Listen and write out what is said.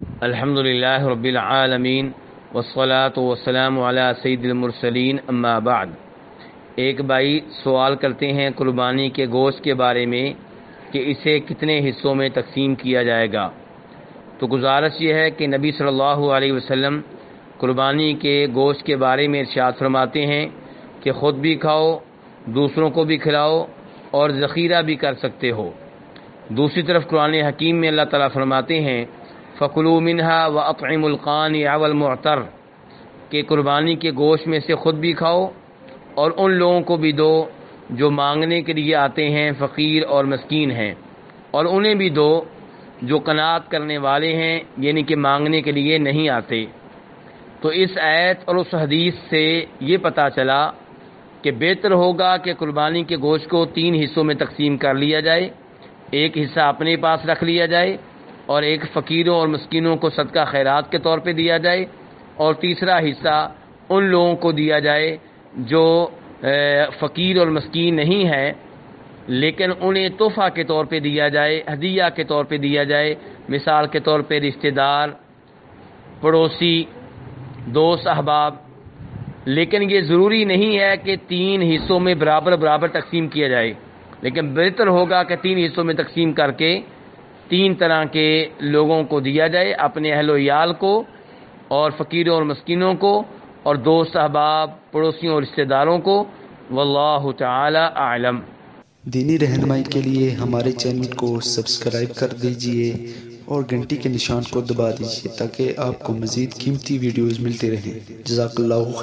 الحمدللہ رب العالمین والصلاة والسلام علی سید المرسلین اما بعد۔ ایک بھائی سوال کرتے ہیں قربانی کے گوشت کے بارے میں کہ اسے کتنے حصوں میں تقسیم کیا جائے گا۔ تو گزارش یہ ہے کہ نبی صلی اللہ علیہ وسلم قربانی کے گوشت کے بارے میں ارشاد فرماتے ہیں کہ خود بھی کھاؤ، دوسروں کو بھی کھلاؤ اور ذخیرہ بھی کر سکتے ہو۔ دوسری طرف قرآن حکیم میں اللہ تعالیٰ فرماتے ہیں فَكُلُوا مِنْهَا وَأَطْعِمُوا الْقَانِعَ وَالْمُعْتَرَّ کہ قربانی کے گوشت میں سے خود بھی کھاؤ اور ان لوگوں کو بھی دو جو مانگنے کے لیے آتے ہیں، فقیر اور مسکین ہیں، اور انہیں بھی دو جو قناعت کرنے والے ہیں، یعنی کہ مانگنے کے لیے نہیں آتے۔ تو اس آیت اور اس حدیث سے یہ پتہ چلا کہ بہتر ہوگا کہ قربانی کے گوشت کو 3 حصوں میں تقسیم کر لیا جائے، ایک حصہ اپنے پاس رکھ لیا جائے اور ایک فقیروں اور مسکینوں کو صدقہ خیرات کے طور پہ دیا جائے، اور تیسرا حصہ ان لوگوں کو دیا جائے جو فقیر اور مسکین نہیں ہے، لیکن انہیں تحفہ کے طور پہ دیا جائے، ہدیہ کے طور پہ دیا جائے۔ مثال کے طور پہ رشتہ دار، پڑوسی، دوست، احباب۔ لیکن یہ ضروری نہیں ہے کہ 3 حصوں میں برابر تقسیم کیا جائے، لیکن بہتر ہوگا کہ 3 حصوں میں تقسیم کر کے 3 طرح کے لوگوں کو دیا جائے، اپنے اہل و عیال کو اور فقیروں اور مسکینوں کو اور دوست، احباب، پڑوسیوں اور رشتہ داروں کو۔ واللہ تعالی اعلم۔ دینی رہنمائی کے لیے ہمارے چینل کو سبسکرائب کر دیجئے اور گھنٹی کے نشان کو دبا دیجئے تاکہ آپ کو مزید قیمتی ویڈیوز ملتے رہیں۔ جزاک اللہ خیر۔